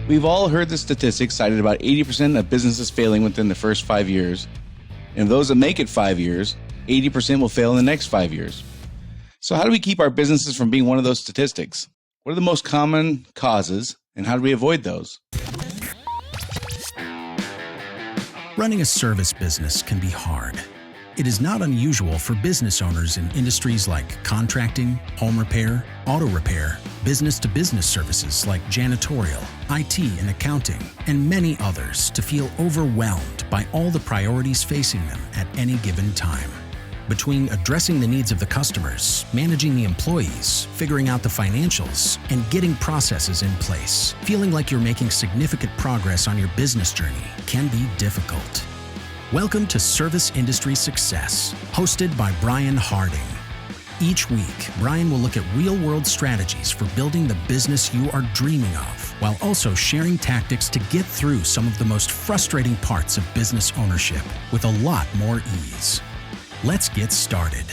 We've all heard the statistics cited about 80% of businesses failing within the first 5 years. And of those that make it 5 years, 80% will fail in the next 5 years. So how do we keep our businesses from being one of those statistics? What are the most common causes, and how do we avoid those? Running a service business can be hard. It is not unusual for business owners in industries like contracting, home repair, auto repair, business-to-business services like janitorial, IT and accounting, and many others to feel overwhelmed by all the priorities facing them at any given time. Between addressing the needs of the customers, managing the employees, figuring out the financials, and getting processes in place, feeling like you're making significant progress on your business journey can be difficult. Welcome to Service Industry Success, hosted by Brian Harding. Each week, Brian will look at real-world strategies for building the business you are dreaming of, while also sharing tactics to get through some of the most frustrating parts of business ownership with a lot more ease. Let's get started.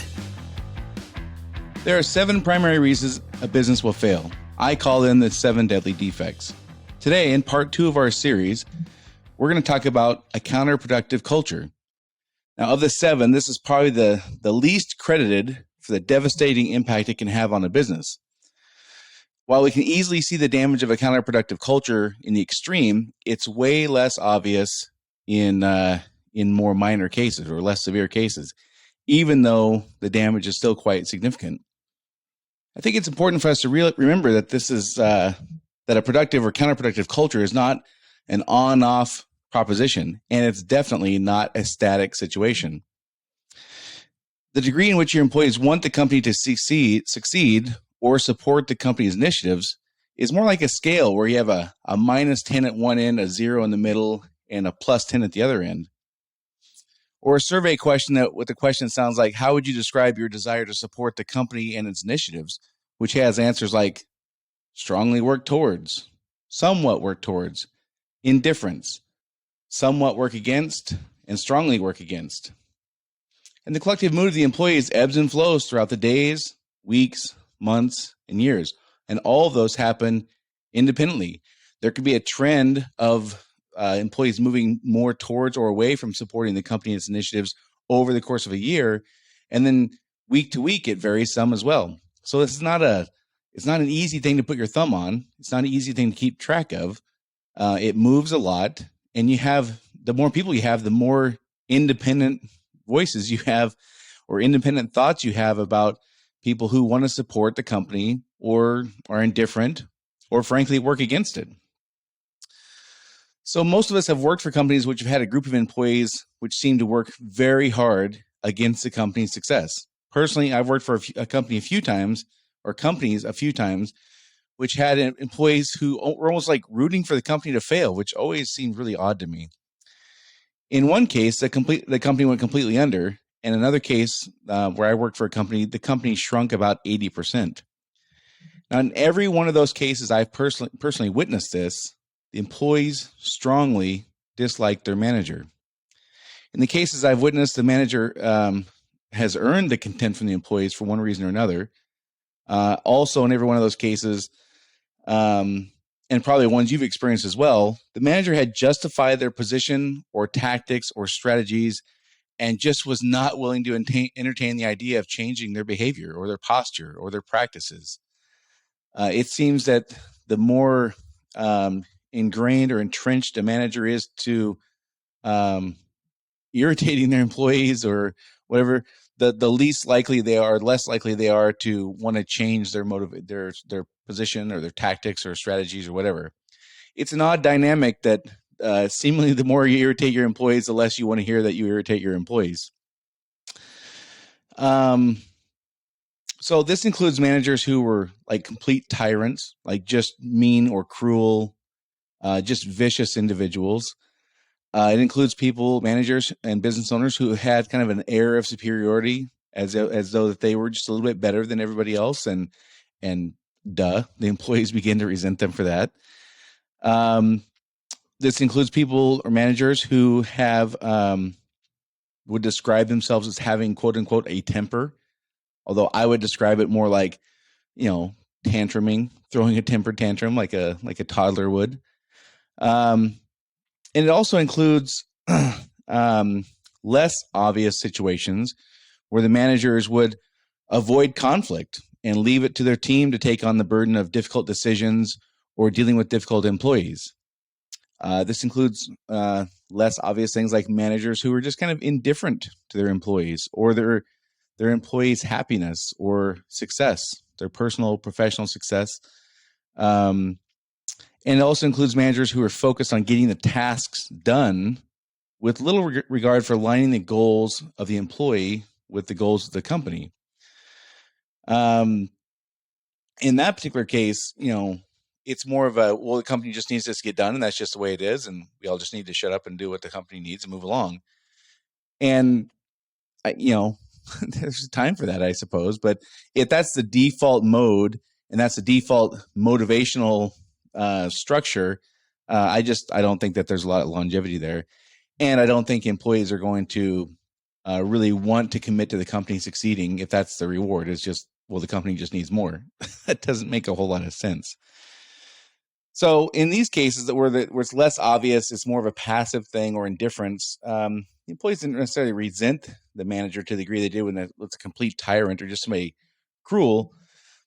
There are 7 primary reasons a business will fail. I call them the 7 Deadly Defects. Today, in part 2 of our series, we're going to talk about a counterproductive culture. Now, of the 7, this is probably the least credited for the devastating impact it can have on a business. While we can easily see the damage of a counterproductive culture in the extreme, it's way less obvious in more minor cases or less severe cases, even though the damage is still quite significant. I think it's important for us to remember that this is that a productive or counterproductive culture is not an on-off proposition, and it's definitely not a static situation. The degree in which your employees want the company to succeed or support the company's initiatives is more like a scale where you have a -10 at one end, a 0 in the middle, and a +10 at the other end. Or a survey question with the question sounds like, how would you describe your desire to support the company and its initiatives, which has answers like strongly work towards, somewhat work towards, indifference, somewhat work against, and strongly work against. And the collective mood of the employees ebbs and flows throughout the days, weeks, months, and years. And all of those happen independently. There could be a trend of employees moving more towards or away from supporting the company and its initiatives over the course of a year. And then week to week, it varies some as well. So it's not an easy thing to put your thumb on. It's not an easy thing to keep track of. It moves a lot, and the more people you have, the more independent voices you have or independent thoughts you have about people who want to support the company or are indifferent or frankly work against it. So most of us have worked for companies which have had a group of employees which seem to work very hard against the company's success. Personally, I've worked for a company a few times, which had employees who were almost like rooting for the company to fail, which always seemed really odd to me. In one case, the company went completely under. In another case, where I worked for a company, the company shrunk about 80%. Now, in every one of those cases, I've personally witnessed this. The employees strongly disliked their manager. In the cases I've witnessed, the manager has earned the contempt from the employees for one reason or another. Also, in every one of those cases, and probably ones you've experienced as well, the manager had justified their position or tactics or strategies and just was not willing to entertain the idea of changing their behavior or their posture or their practices. It seems that the more ingrained or entrenched a manager is to irritating their employees or whatever, the less likely they are to want to change their their position or their tactics or strategies or whatever. It's an odd dynamic that seemingly the more you irritate your employees, the less you want to hear that you irritate your employees. So this includes managers who were like complete tyrants, like just mean or cruel, just vicious individuals. It includes managers and business owners who had kind of an air of superiority as though that they were just a little bit better than everybody else. And the employees begin to resent them for that. This includes people or managers who would describe themselves as having, quote unquote, a temper. Although I would describe it more like, tantruming, throwing a temper tantrum like a toddler would. And it also includes less obvious situations where the managers would avoid conflict and leave it to their team to take on the burden of difficult decisions or dealing with difficult employees. This includes less obvious things like managers who are just kind of indifferent to their employees or their employees' happiness or success, their personal, professional success. And it also includes managers who are focused on getting the tasks done with little regard for aligning the goals of the employee with the goals of the company. In that particular case, it's more of the company just needs this to get done, and that's just the way it is, and we all just need to shut up and do what the company needs and move along. And there's time for that, I suppose. But if that's the default mode and that's the default motivational structure, I don't think that there's a lot of longevity there. And I don't think employees are going to really want to commit to the company succeeding if that's the reward. It's just, the company just needs more. That doesn't make a whole lot of sense. So in these cases where it's less obvious, it's more of a passive thing or indifference, employees didn't necessarily resent the manager to the degree they did when it's a complete tyrant or just somebody cruel,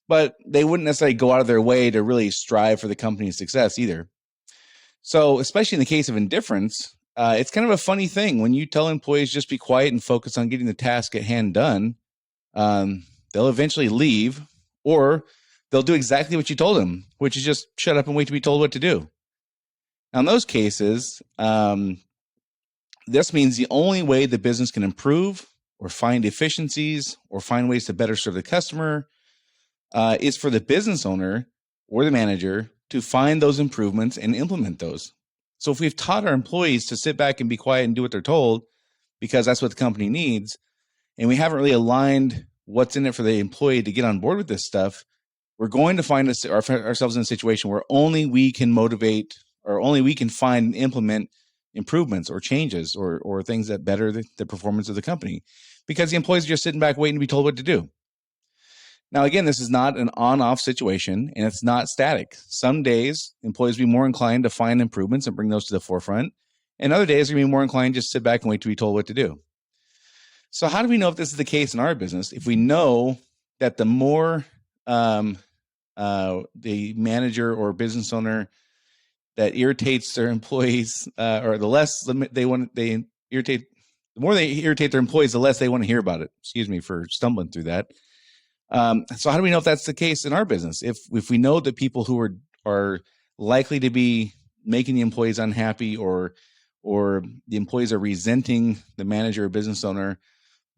but they wouldn't necessarily go out of their way to really strive for the company's success either. So especially in the case of indifference, it's kind of a funny thing when you tell employees just be quiet and focus on getting the task at hand done. They'll eventually leave, or they'll do exactly what you told them, which is just shut up and wait to be told what to do. Now, in those cases, this means the only way the business can improve or find efficiencies or find ways to better serve the customer is for the business owner or the manager to find those improvements and implement those. So if we've taught our employees to sit back and be quiet and do what they're told because that's what the company needs, and we haven't really aligned what's in it for the employee to get on board with this stuff, we're going to find ourselves in a situation where only we can motivate or only we can find and implement improvements or changes or things that better the performance of the company because the employees are just sitting back waiting to be told what to do. Now, again, this is not an on-off situation, and it's not static. Some days, employees will be more inclined to find improvements and bring those to the forefront, and other days, they're going to be more inclined to just sit back and wait to be told what to do. So how do we know if this is the case in our business? If we know that the more the manager or business owner that irritates their employees, or the less the more they irritate their employees, the less they want to hear about it. Excuse me for stumbling through that. So how do we know if that's the case in our business? If we know that people who are likely to be making the employees unhappy or the employees are resenting the manager or business owner,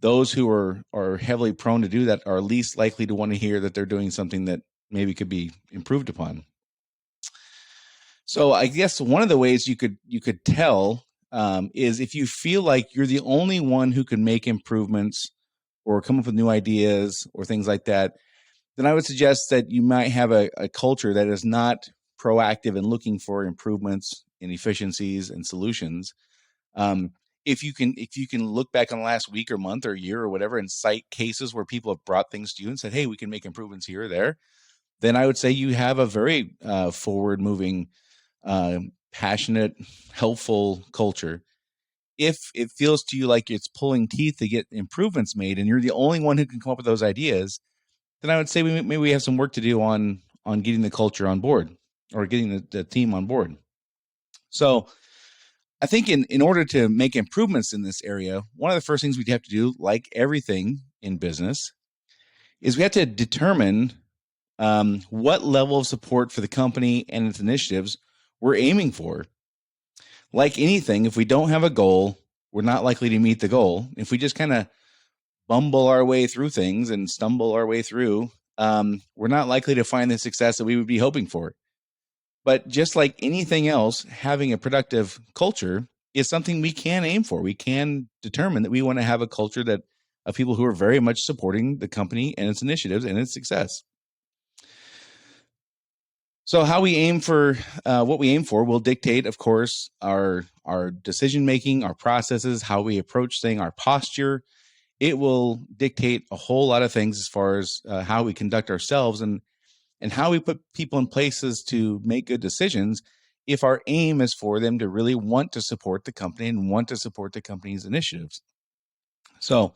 those who are heavily prone to do that are least likely to want to hear that they're doing something that maybe could be improved upon. So I guess one of the ways you could tell is if you feel like you're the only one who can make improvements or come up with new ideas or things like that, then I would suggest that you might have a culture that is not proactive in looking for improvements and efficiencies and solutions. If you can look back on the last week or month or year or whatever and cite cases where people have brought things to you and said, hey, we can make improvements here or there, then I would say you have a very forward-moving, passionate, helpful culture. If it feels to you like it's pulling teeth to get improvements made and you're the only one who can come up with those ideas, then I would say maybe we have some work to do on getting the culture on board or getting the team on board. So I think in order to make improvements in this area, one of the first things we'd have to do, like everything in business, is we have to determine what level of support for the company and its initiatives we're aiming for. Like anything, if we don't have a goal, we're not likely to meet the goal. If we just kind of bumble our way through things and stumble our way through, we're not likely to find the success that we would be hoping for. But just like anything else, having a productive culture is something we can aim for. We can determine that we want to have a culture of people who are very much supporting the company and its initiatives and its success. So how we aim for what we aim for will dictate, of course, our decision making, our processes, how we approach things, our posture. It will dictate a whole lot of things as far as how we conduct ourselves and how we put people in places to make good decisions. if our aim is for them to really want to support the company and want to support the company's initiatives. So,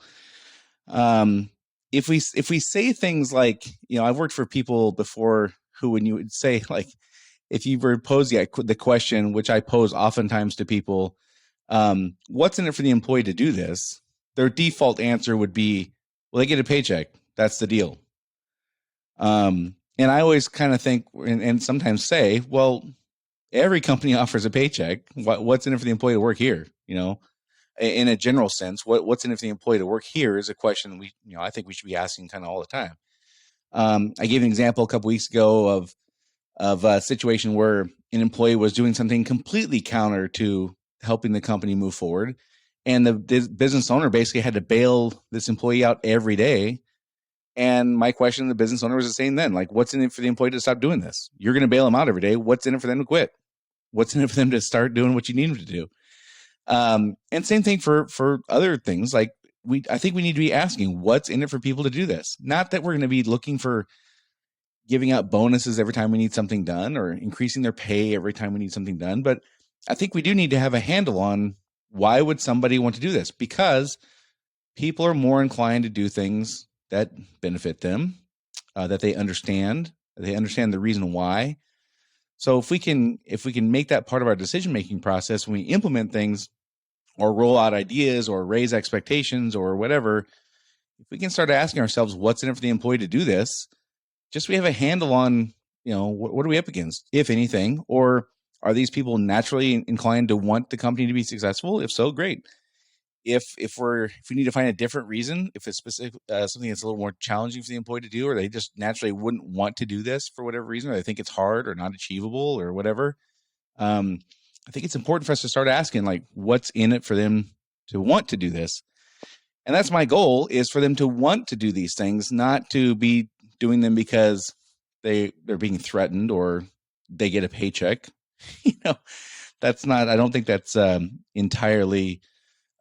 if we say things like, I've worked for people before who, when you would say, like, if you were posed the question, which I pose oftentimes to people, what's in it for the employee to do this? Their default answer would be, well, they get a paycheck. That's the deal. And I always kind of think and sometimes say, well, every company offers a paycheck. What's in it for the employee to work here? In a general sense, what's in it for the employee to work here is a question I think we should be asking kind of all the time. I gave an example a couple weeks ago of a situation where an employee was doing something completely counter to helping the company move forward. And the business owner basically had to bail this employee out every day. And my question to the business owner was the same then, like, what's in it for the employee to stop doing this? You're going to bail them out every day. What's in it for them to quit? What's in it for them to start doing what you need them to do? And same thing for other things. Like I think we need to be asking what's in it for people to do this. Not that we're going to be looking for giving out bonuses every time we need something done or increasing their pay every time we need something done. But I think we do need to have a handle on why would somebody want to do this? Because people are more inclined to do things that benefit them, that they understand the reason why. So if we can make that part of our decision-making process when we implement things or roll out ideas or raise expectations or whatever, if we can start asking ourselves what's in it for the employee to do this, just so we have a handle on, what are we up against, if anything, or are these people naturally inclined to want the company to be successful? If so, great. If we need to find a different reason, if it's specific, something that's a little more challenging for the employee to do, or they just naturally wouldn't want to do this for whatever reason, or they think it's hard or not achievable or whatever, I think it's important for us to start asking, like, what's in it for them to want to do this? And that's my goal, is for them to want to do these things, not to be doing them because they're being threatened or they get a paycheck. That's not, I don't think that's entirely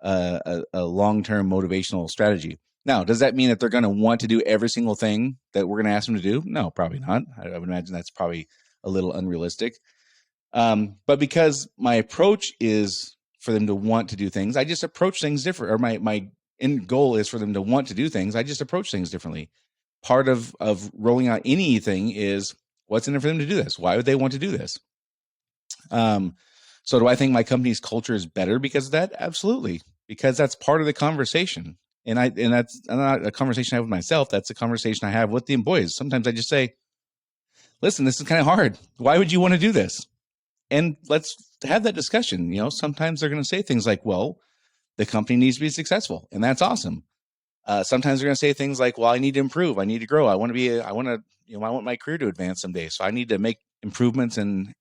a long-term motivational strategy. Now, does that mean that they're going to want to do every single thing that we're going to ask them to do? No, probably not. I would imagine that's probably a little unrealistic. But because my approach is for them to want to do things, I just approach things different. Or my end goal is for them to want to do things. I just approach things differently. Part of rolling out anything is what's in it for them to do this? Why would they want to do this? So do I think my company's culture is better because of that? Absolutely. Because that's part of the conversation. And that's not a conversation I have with myself. That's a conversation I have with the employees. Sometimes I just say, listen, this is kind of hard. Why would you want to do this? And let's have that discussion. Sometimes they're going to say things like, well, the company needs to be successful. And that's awesome. Sometimes they're going to say things like, well, I need to improve. I need to grow. I want my career to advance someday. So I need to make improvements and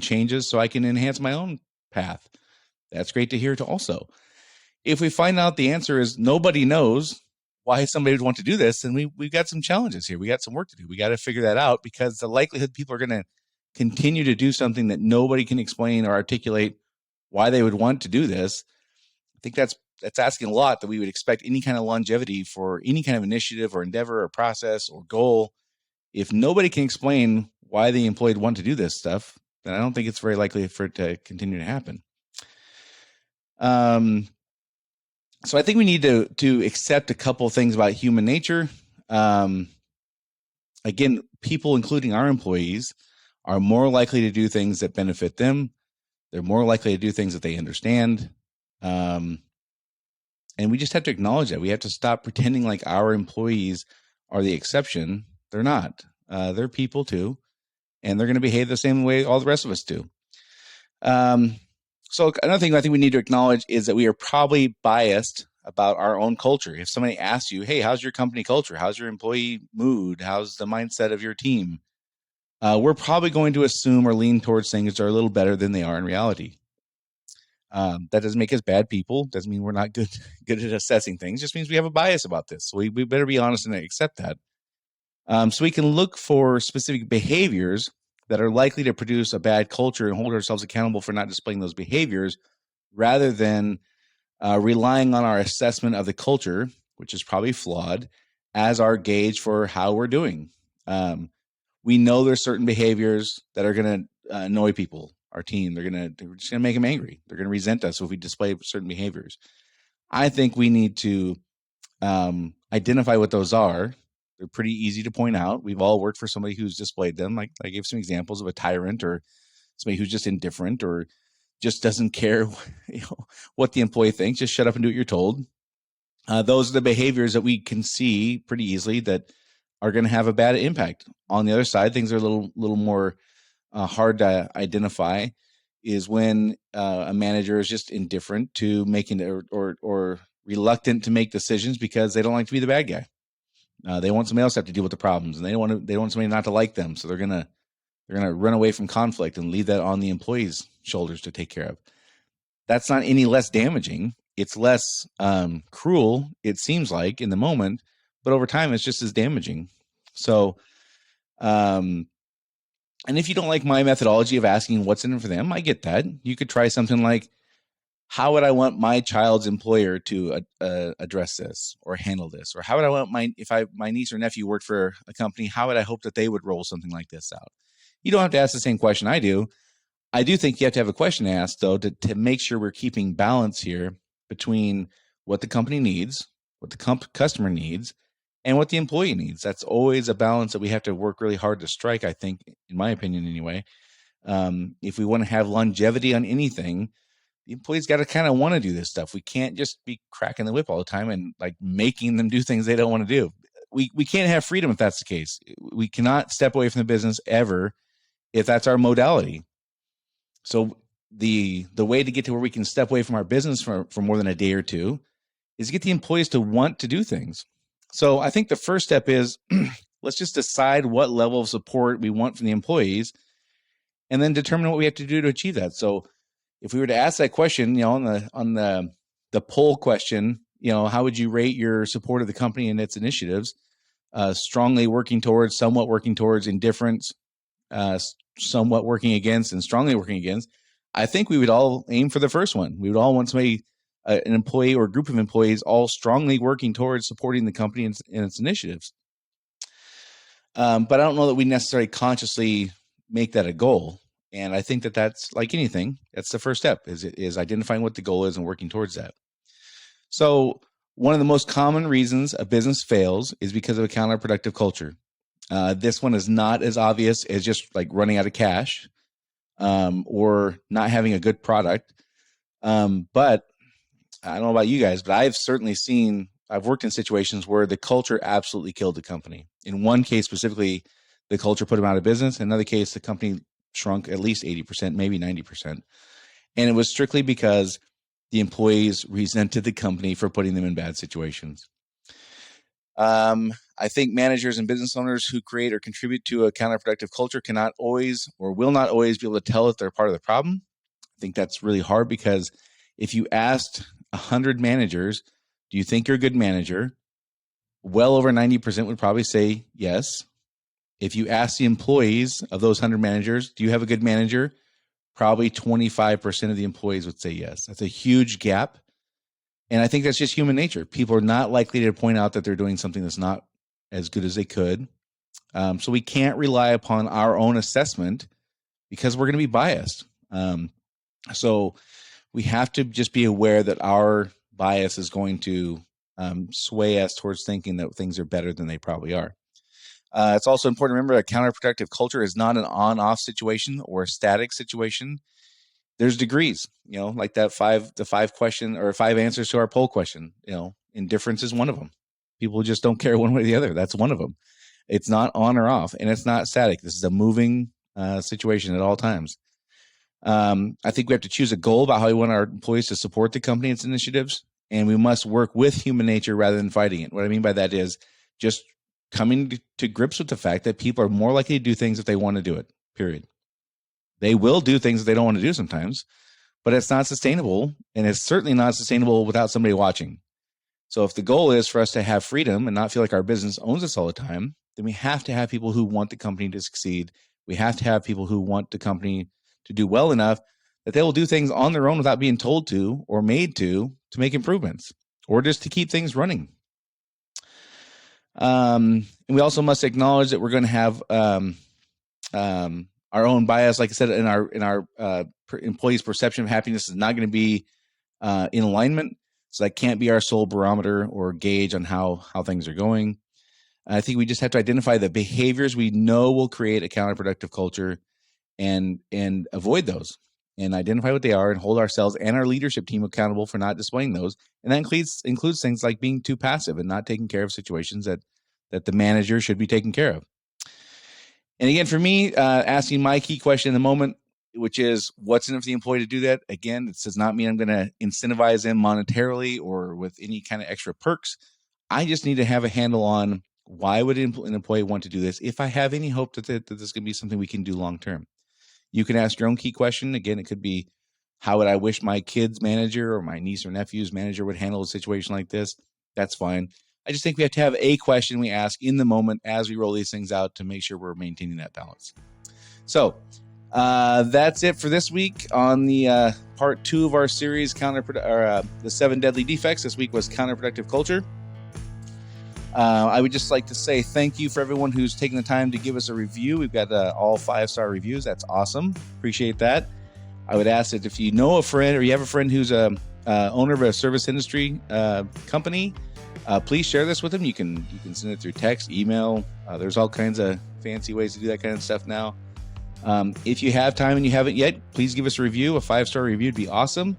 changes so I can enhance my own path. That's great to hear also. If we find out the answer is nobody knows why somebody would want to do this, then we've got some challenges here. We got some work to do. We got to figure that out, because the likelihood people are going to continue to do something that nobody can explain or articulate why they would want to do this. I think that's asking a lot, that we would expect any kind of longevity for any kind of initiative or endeavor or process or goal. If nobody can explain why the employee would want to do this stuff, then I don't think it's very likely for it to continue to happen. So I think we need to accept a couple of things about human nature. Again, people, including our employees, are more likely to do things that benefit them. They're more likely to do things that they understand. And we just have to acknowledge that. We have to stop pretending like our employees are the exception. They're not. They're people too, and they're going to behave the same way all the rest of us do. So another thing I think we need to acknowledge is that we are probably biased about our own culture. If somebody asks you, hey, how's your company culture? How's your employee mood? How's the mindset of your team? We're probably going to assume or lean towards things that are a little better than they are in reality. That doesn't make us bad people. Doesn't mean we're not good at assessing things. Just means we have a bias about this. So we better be honest and accept that. So we can look for specific behaviors that are likely to produce a bad culture and hold ourselves accountable for not displaying those behaviors, rather than relying on our assessment of the culture, which is probably flawed, as our gauge for how we're doing. We know there's certain behaviors that are going annoy people, our team. They're just gonna make them angry. They're gonna resent us if we display certain behaviors. I think we need to identify what those are. They're pretty easy to point out. We've all worked for somebody who's displayed them. Like I gave some examples of a tyrant or somebody who's just indifferent or just doesn't care what the employee thinks. Just shut up and do what you're told. Those are the behaviors that we can see pretty easily that are going to have a bad impact. On the other side, things are a little more hard to identify. Is when a manager is just indifferent to making or reluctant to make decisions because they don't like to be the bad guy. They want somebody else to have to deal with the problems, and they want somebody not to like them. So they're gonna run away from conflict and leave that on the employee's shoulders to take care of. That's not any less damaging. It's less cruel, it seems like, in the moment, but over time, it's just as damaging. So, and if you don't like my methodology of asking what's in it for them, I get that. You could try something like, how would I want my child's employer to address this or handle this? Or how would I want my niece or nephew worked for a company, how would I hope that they would roll something like this out? You don't have to ask the same question I do. I do think you have to have a question asked, though, to make sure we're keeping balance here between what the company needs, what the customer needs, and what the employee needs. That's always a balance that we have to work really hard to strike, I think, in my opinion anyway. If we want to have longevity on anything, the employees got to kind of want to do this stuff. We can't just be cracking the whip all the time and like making them do things they don't want to do. We can't have freedom if that's the case. We cannot step away from the business ever if that's our modality. So the way to get to where we can step away from our business for more than a day or two is get the employees to want to do things. So I think the first step is let's just decide what level of support we want from the employees and then determine what we have to do to achieve that. So if we were to ask that question, on the poll question, how would you rate your support of the company and its initiatives? Strongly working towards, somewhat working towards, indifference, somewhat working against, and strongly working against. I think we would all aim for the first one. We would all want somebody, an employee or a group of employees, all strongly working towards supporting the company and its initiatives. But I don't know that we necessarily consciously make that a goal. And I think that that's like anything. That's the first step is identifying what the goal is and working towards that. So one of the most common reasons a business fails is because of a counterproductive culture. This one is not as obvious as just like running out of cash or not having a good product. But I don't know about you guys, but I've worked in situations where the culture absolutely killed the company. In one case specifically, the culture put them out of business. In another case, the company shrunk at least 80%, maybe 90%. And it was strictly because the employees resented the company for putting them in bad situations. I think managers and business owners who create or contribute to a counterproductive culture cannot always or will not always be able to tell if they're part of the problem. I think that's really hard because if you asked 100 managers, do you think you're a good manager? Well over 90% would probably say yes. If you ask the employees of those 100 managers, do you have a good manager? Probably 25% of the employees would say yes. That's a huge gap. And I think that's just human nature. People are not likely to point out that they're doing something that's not as good as they could. So we can't rely upon our own assessment because we're going to be biased. So we have to just be aware that our bias is going to sway us towards thinking that things are better than they probably are. It's also important to remember that counterproductive culture is not an on-off situation or a static situation. There's degrees, like the five question or 5 answers to our poll question. Indifference is one of them. People just don't care one way or the other. That's one of them. It's not on or off, and it's not static. This is a moving situation at all times. I think we have to choose a goal about how we want our employees to support the company and its initiatives, and we must work with human nature rather than fighting it. What I mean by that is just coming to grips with the fact that people are more likely to do things if they want to do it, period. They will do things that they don't want to do sometimes, but it's not sustainable, and it's certainly not sustainable without somebody watching. So if the goal is for us to have freedom and not feel like our business owns us all the time, then we have to have people who want the company to succeed. We have to have people who want the company to do well enough that they will do things on their own without being told to or made to make improvements or just to keep things running. And we also must acknowledge that we're going to have our our own bias, like I said, in our employees' perception of happiness is not going to be in alignment. So that can't be our sole barometer or gauge on how things are going. I think we just have to identify the behaviors we know will create a counterproductive culture and avoid those, and identify what they are, and hold ourselves and our leadership team accountable for not displaying those. And that includes things like being too passive and not taking care of situations that the manager should be taking care of. And again, for me, asking my key question in the moment, which is what's in it for the employee to do that? Again, it does not mean I'm going to incentivize them monetarily or with any kind of extra perks. I just need to have a handle on why would an employee want to do this if I have any hope that this is going to be something we can do long term. You can ask your own key question. Again, it could be, how would I wish my kid's manager or my niece or nephew's manager would handle a situation like this? That's fine. I just think we have to have a question we ask in the moment as we roll these things out to make sure we're maintaining that balance. So that's it for this week on the part 2 of our series, the 7 Deadly Defects. This week was Counterproductive Culture. I would just like to say thank you for everyone who's taken the time to give us a review. We've got all 5-star reviews. That's awesome. Appreciate that. I would ask that if you know a friend or you have a friend who's a owner of a service industry company, please share this with them. You can send it through text, email. There's all kinds of fancy ways to do that kind of stuff now. If you have time and you haven't yet, please give us a review. A 5-star review would be awesome.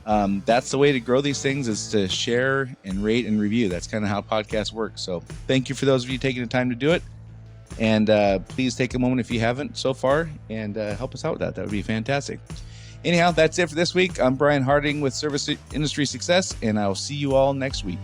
That's the way to grow these things, is to share and rate and review. That's kind of how podcasts work. So thank you for those of you taking the time to do it. And please take a moment if you haven't so far and help us out with that. That would be fantastic. Anyhow, that's it for this week. I'm Brian Harding with Service Industry Success, and I'll see you all next week.